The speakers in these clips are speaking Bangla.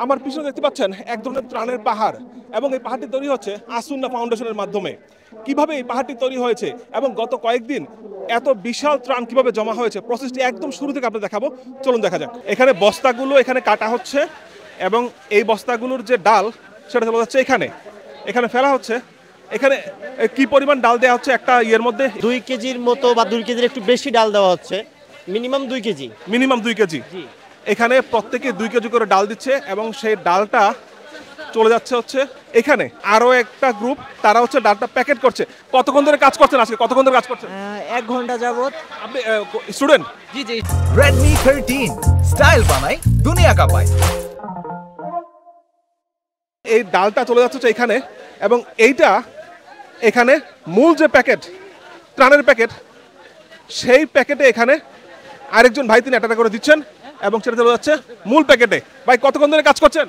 আমার পিছনে দেখতে পাচ্ছেন এক ধরনের ত্রাণের পাহাড়, এবং এই পাহাড়টি তৈরি হচ্ছে আসুন্না ফাউন্ডেশনের মাধ্যমে। কিভাবে এই পাহাড়টি তৈরি হয়েছে এবং গত কয়েকদিন এত বিশাল ত্রাণ কিভাবে জমা হয়েছে, প্রসেসটি একদম শুরু থেকে আপনাদের দেখাবো। চলুন দেখা যাক। এখানে বস্তাগুলো এখানে কাটা হচ্ছে এবং এই বস্তাগুলোর যে ডাল সেটা চলে যাচ্ছে এখানে এখানে ফেলা হচ্ছে। এখানে কি পরিমাণ ডাল দেওয়া হচ্ছে একটা ইয়ের মধ্যে? 2 কেজির মতো বা 2 কেজির একটু বেশি ডাল দেওয়া হচ্ছে, মিনিমাম 2 কেজি। Minimum 2 KG. এখানে প্রত্যেকে 2 কেজি করে ডাল দিচ্ছে এবং সেই ডালটা চলে যাচ্ছে হচ্ছে এখানে। আরো একটা গ্রুপ তারা হচ্ছে ডালটা প্যাকেট করছে। কতক্ষণ ধরে কাজ করছেন আজকে? কতক্ষণ ধরে কাজ করছেন? 1 ঘন্টা যাবত। আপনি স্টুডেন্ট? জি জি। Redmi 13 স্টাইল বানাই দুনিয়া কাঁপায়। এই ডালটা চলে যাচ্ছে হচ্ছে এখানে, এবং এইটা এখানে মূল যে প্যাকেট, ত্রাণের প্যাকেট, সেই প্যাকেটে এখানে আরেকজন ভাই তিনি একটা করে দিচ্ছেন এবং সেটা চলে যাচ্ছে মূল প্যাকেটে। ভাই কতক্ষণ ধরে কাজ করছেন?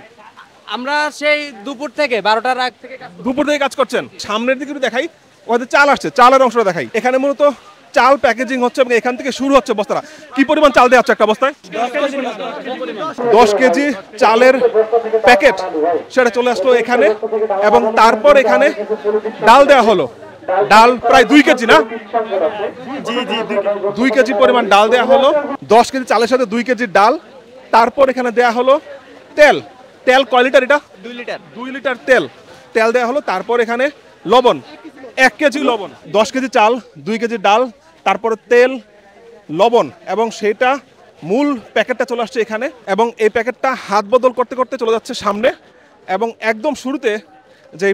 আমরা সেই দুপুর থেকে 12টার আগ থেকে দুপুর থেকে কাজ করছেন। সামনের দিকে একটু দেখাই, ওদের চাল আসছে, চালের অংশটা দেখাই। এখানে মূলত চাল প্যাকেজিং হচ্ছে এবং এখান থেকে শুরু হচ্ছে বস্তাটা। কি পরিমাণ চাল দেওয়া হচ্ছে একটা বস্তায়? 10 কেজি চালের প্যাকেট সেটা চলে আসলো এখানে, এবং তারপর এখানে ডাল দেওয়া হলো। ডাল প্রায় 2 কেজি, না? জি জি, 2 কেজি পরিমাণ ডাল দেওয়া হলো। 10 কেজি চালের সাথে 2 কেজি ডাল। তারপর এখানে দেওয়া হলো তেল। তেল কয় লিটার এটা? 2 লিটার। 2 লিটার তেল দেওয়া হলো। তারপর এখানে লবণ, 1 কেজি লবণ। 10 কেজি চাল, 2 কেজি ডাল, তারপরে তেল, লবণ, এবং সেটা মূল প্যাকেটটা চলে আসছে এখানে। এবং এই প্যাকেটটা হাত বদল করতে করতে চলে যাচ্ছে সামনে, এবং একদম শুরুতে যে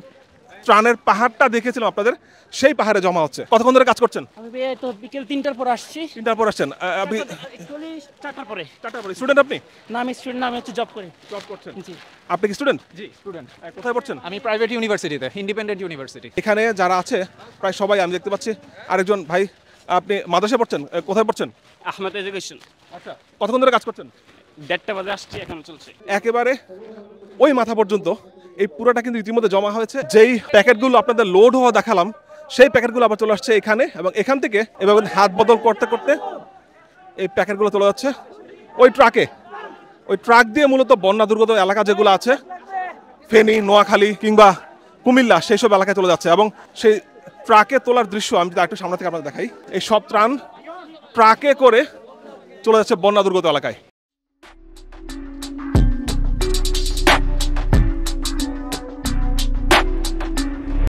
ত্রাণের পাহাড়টা দেখেছিলাম আপনাদের, সেই পাহাড়ে জমা হচ্ছে। কতক্ষণ ধরে কাজ করছেন? আমি তো বিকেল 3টার পর আসছি। 3টার পর আসছেন? আপনি 4টার পরে। 4টার পরে স্টুডেন্ট? আপনি না, আমি স্টুডেন্ট না, আমি হচ্ছে জব করি। জব করছেন? জি। আপনি কি স্টুডেন্ট? জি স্টুডেন্ট। কোথায় পড়ছেন? আমি প্রাইভেট ইউনিভার্সিটিতে, ইন্ডিপেন্ডেন্ট ইউনিভার্সিটি। এখানে যারা আছে প্রায় সবাই আমি দেখতে পাচ্ছি। আরেকজন ভাই, আপনি মাদ্রাসায় পড়ছেন? কোথায় পড়ছেন? আহমেদ এডুকেশন। আচ্ছা, কতক্ষণ ধরে কাজ করছেন? 1:30 বাজে আসছি, এখন চলছে। একেবারে ওই মাথা পর্যন্ত এই পুরোটা কিন্তু ইতিমধ্যে জমা হয়েছে। যেই প্যাকেটগুলো আপনাদের লোড হওয়া দেখালাম, সেই প্যাকেটগুলো আবার চলে আসছে এখানে, এবং এখান থেকে এভাবে হাত বদল করতে করতে এই প্যাকেটগুলো চলে যাচ্ছে ওই ট্রাকে। ওই ট্রাক দিয়ে মূলত বন্যা দুর্গত এলাকা যেগুলো আছে, ফেনী, নোয়াখালী কিংবা কুমিল্লা, সেই সব এলাকায় চলে যাচ্ছে। এবং সেই ট্রাকে তোলার দৃশ্য আমি যদি একটু সামনে থেকে আপনাদের দেখাই। এই সব ত্রাণ ট্রাকে করে চলে যাচ্ছে বন্যা দুর্গত এলাকায়।